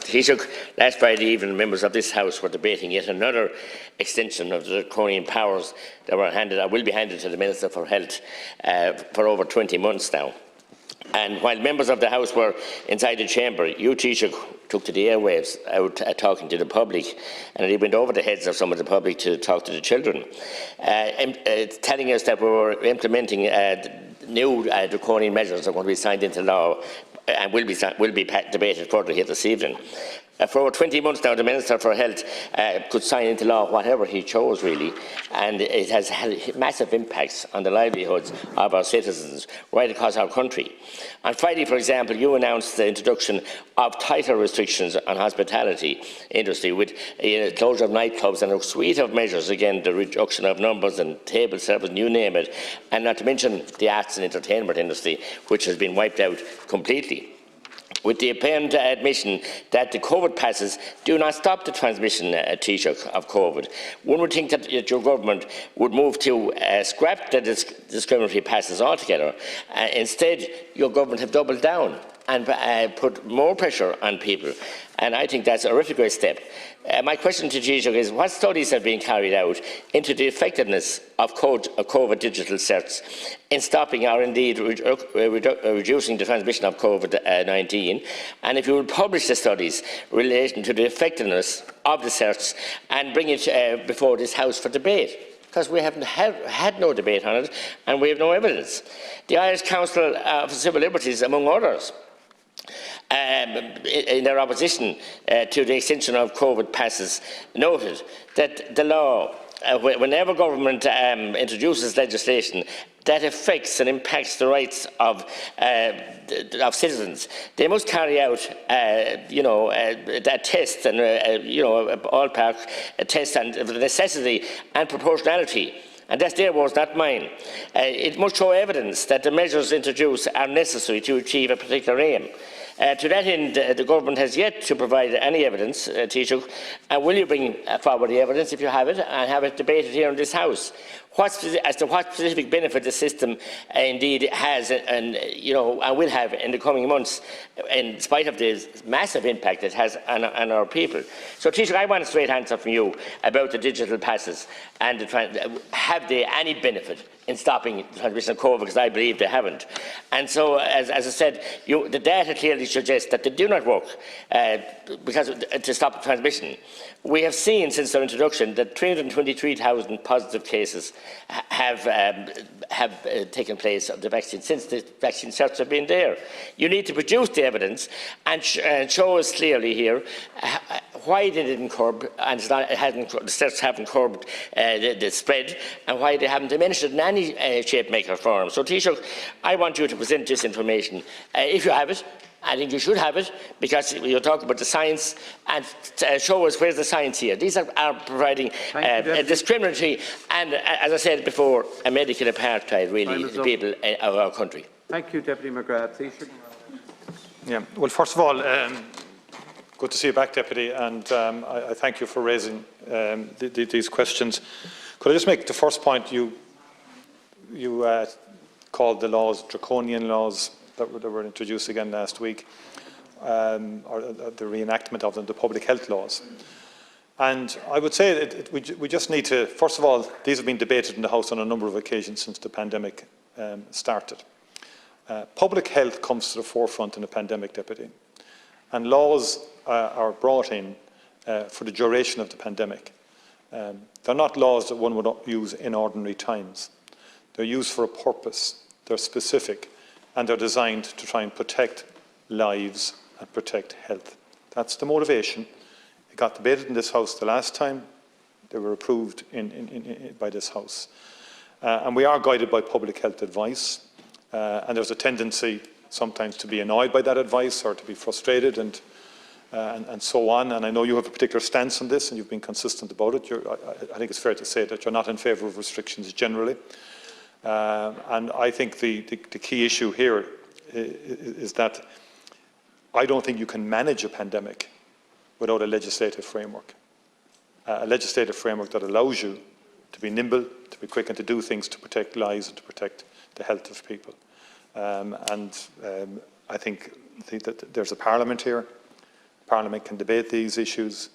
Taoiseach, last Friday evening, members of this House were debating yet another extension of the draconian powers that will be handed to the Minister for Health for over 20 months now. And while members of the House were inside the chamber, you, Taoiseach, took to the airwaves out talking to the public, and he went over the heads of some of the public to talk to the children, telling us that we were implementing new draconian measures that are going to be signed into law and will be debated further here this evening. For over 20 months now, the Minister for Health could sign into law whatever he chose, really, and it has had massive impacts on the livelihoods of our citizens right across our country. On Friday, for example, you announced the introduction of tighter restrictions on hospitality industry with closure of nightclubs and a suite of measures, again, the reduction of numbers and table service, you name it, and not to mention the arts and entertainment industry, which has been wiped out completely, with the apparent admission that the COVID passes do not stop the transmission, Taoiseach, of COVID. One would think that your government would move to scrap the discriminatory passes altogether. Instead, your government have doubled down and put more pressure on people, and I think that's a really great step. My question to Taoiseach is, what studies have been carried out into the effectiveness of COVID digital certs in stopping or indeed reducing the transmission of COVID-19? And if you will publish the studies relating to the effectiveness of the certs and bring it before this House for debate? Because we haven't had no debate on it and we have no evidence. The Irish Council for Civil Liberties, among others, in their opposition to the extension of COVID passes, noted that the law, whenever government introduces legislation that affects and impacts the rights of citizens, they must carry out, that test and, a ballpark test on the necessity and proportionality. And that's their words, not mine. It must show evidence that the measures introduced are necessary to achieve a particular aim. To that end, the government has yet to provide any evidence, Taoiseach, and will you bring forward the evidence, if you have it, and have it debated here in this House? As to what specific benefit the system indeed has and will have in the coming months, in spite of the massive impact it has on our people. So, Taoiseach, I want a straight answer from you about the digital passes and have they any benefit in stopping the transmission of COVID, because I believe they haven't. And so, as I said, the data clearly suggests that they do not work to stop the transmission. We have seen since their introduction that 323,000 positive cases have taken place of the vaccine since the vaccine certs have been there. You need to produce the evidence and show us clearly here why they didn't curb, and the certs haven't curbed the spread, and why they haven't diminished it in any shape, make or form. So, Taoiseach, I want you to present this information, if you have it. I think you should have it, because you're talking about the science, and show us where's the science here. These are providing a discriminatory and, as I said before, a medical apartheid, really, to the people of our country. Thank you, Deputy McGrath. Yeah. Well, first of all, good to see you back, Deputy, and I thank you for raising these questions. Could I just make the first point? You called the laws draconian laws that were introduced again last week, or the reenactment of them, the public health laws. And I would say that we just need to, first of all, these have been debated in the House on a number of occasions since the pandemic started. Public health comes to the forefront in a pandemic, Deputy, and laws are brought in for the duration of the pandemic. They're not laws that one would use in ordinary times. They're used for a purpose. They're specific. And they're designed to try and protect lives and protect health. That's the motivation. It got debated in this House the last time. They were approved by this House. And we are guided by public health advice. And there's a tendency sometimes to be annoyed by that advice or to be frustrated and so on. And I know you have a particular stance on this and you've been consistent about it. I think it's fair to say that you're not in favour of restrictions generally. And I think the key issue here is that I don't think you can manage a pandemic without a legislative framework. A legislative framework that allows you to be nimble, to be quick and to do things to protect lives and to protect the health of people. I think that there's a Parliament here, Parliament can debate these issues,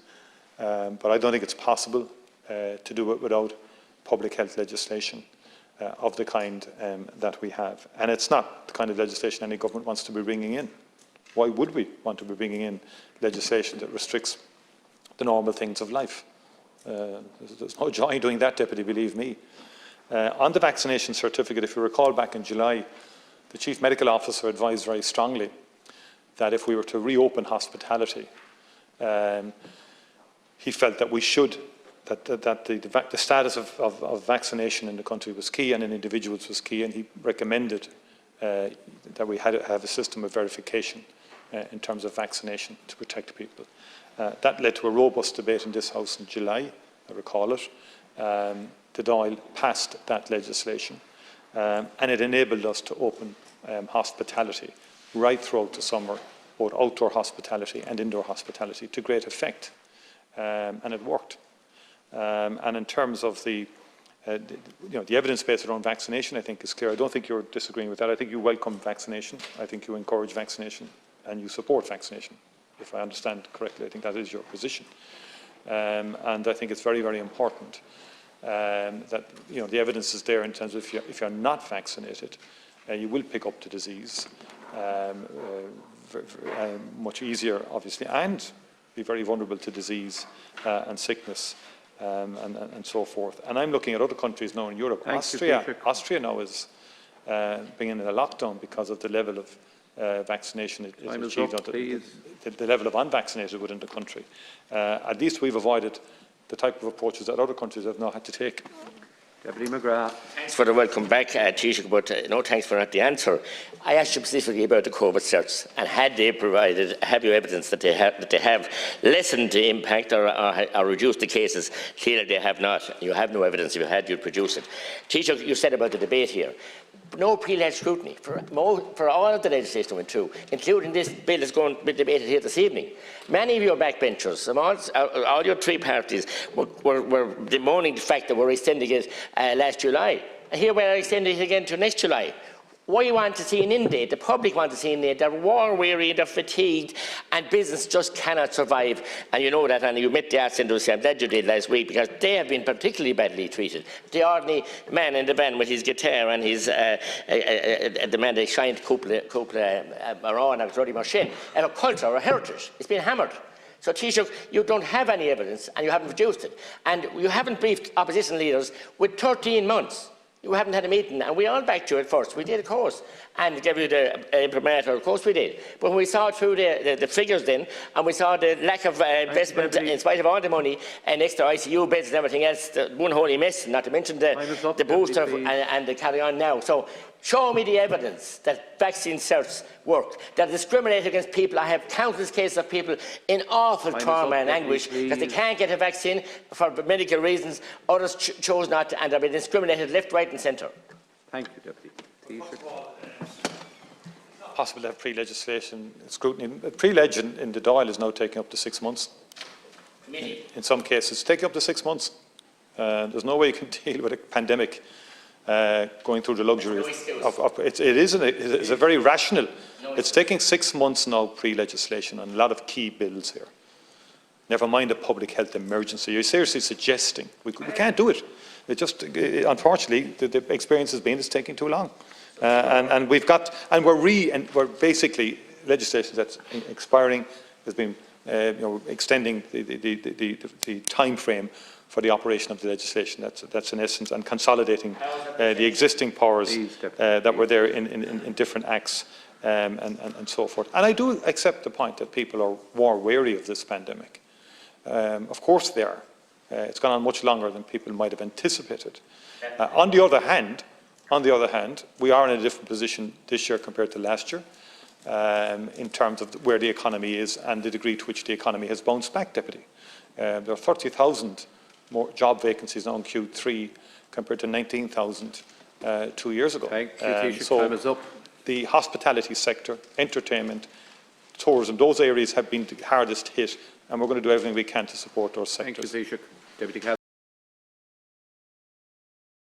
but I don't think it's possible to do it without public health legislation of the kind that we have. And it's not the kind of legislation any government wants to be bringing in. Why would we want to be bringing in legislation that restricts the normal things of life? There's no joy in doing that, Deputy, believe me. On the vaccination certificate, if you recall back in July, the Chief Medical Officer advised very strongly that if we were to reopen hospitality, he felt that we should, that the status of vaccination in the country was key and in individuals was key, and he recommended that we had to have a system of verification in terms of vaccination to protect people. That led to a robust debate in this House in July, I recall it. The Dáil passed that legislation, and it enabled us to open hospitality right throughout the summer, both outdoor hospitality and indoor hospitality, to great effect, and it worked. And in terms of the evidence base around vaccination, I think is clear. I don't think you're disagreeing with that. I think you welcome vaccination. I think you encourage vaccination, and you support vaccination. If I understand correctly, I think that is your position. And I think it's very, very important that the evidence is there in terms of if you're not vaccinated, you will pick up the disease much easier, obviously, and be very vulnerable to disease and sickness and so forth. And I'm looking at other countries now in Europe. Austria now is being in a lockdown because of the level of vaccination it achieved, the level of unvaccinated within the country. At least we've avoided the type of approaches that other countries have now had to take. Deputy McGrath. Thanks for the welcome back, Taoiseach, but no thanks for not the answer. I asked you specifically about the COVID certs, and have you evidence that they have lessened the impact or reduced the cases? Clearly they have not. You have no evidence. If you had, you'd produce it. Taoiseach, you said about the debate here. No pre-led scrutiny for all of the legislation went through, including this bill that's going to be debated here this evening. Many of your backbenchers, all your three parties, were bemoaning the fact that we're extending it last July. And here we're extending it again to next July. We want to see an end date. The public want to see an end date. They're war-weary, they're fatigued, and business just cannot survive. And you know that, and you met the arts industry. I'm glad you did last week, because they have been particularly badly treated. The ordinary man in the van with his guitar and his the man they shined couple Maran and Roddy Marchin, and a culture or a heritage. It's been hammered. So, Taoiseach, you don't have any evidence, and you haven't produced it. And you haven't briefed opposition leaders with 13 months. You haven't had a meeting, and we all backed you at first. We did, of course, and gave you the imprimatur, of course we did. But when we saw through the figures then, and we saw the lack of investment in spite of all the money and extra ICU beds and everything else, the one holy mess, not to mention the booster and the carry on now. So show me the evidence that vaccine certs work, that discriminate against people. I have countless cases of people in awful trauma and anguish because they can't get a vaccine for medical reasons. Others chose not to, and they've been discriminated left, right and centre. Thank you, Deputy. It's not possible to have pre-legislation scrutiny. Pre-leg in the Dáil is now taking up to 6 months. In some cases, taking up to 6 months. There's no way you can deal with a pandemic going through the luxury of it is a very rational. It's taking 6 months now, pre-legislation, on a lot of key bills here. Never mind a public health emergency. You're seriously suggesting we can't do it. It just, unfortunately, the experience has been it's taking too long, and we're basically legislation that's expiring has been extending the time frame for the operation of the legislation. That's in essence, and consolidating the existing powers that were there in different acts and so forth. And I do accept the point that people are war weary of this pandemic. Of course they are. It's gone on much longer than people might have anticipated. On the other hand, we are in a different position this year compared to last year in terms of where the economy is and the degree to which the economy has bounced back, Deputy. There are 30,000 more job vacancies now in Q3 compared to 19,000 2 years ago. Time is up. The hospitality sector, entertainment, tourism, those areas have been the hardest hit, and we're going to do everything we can to support those sectors. Thank you, Taoiseach. Deputy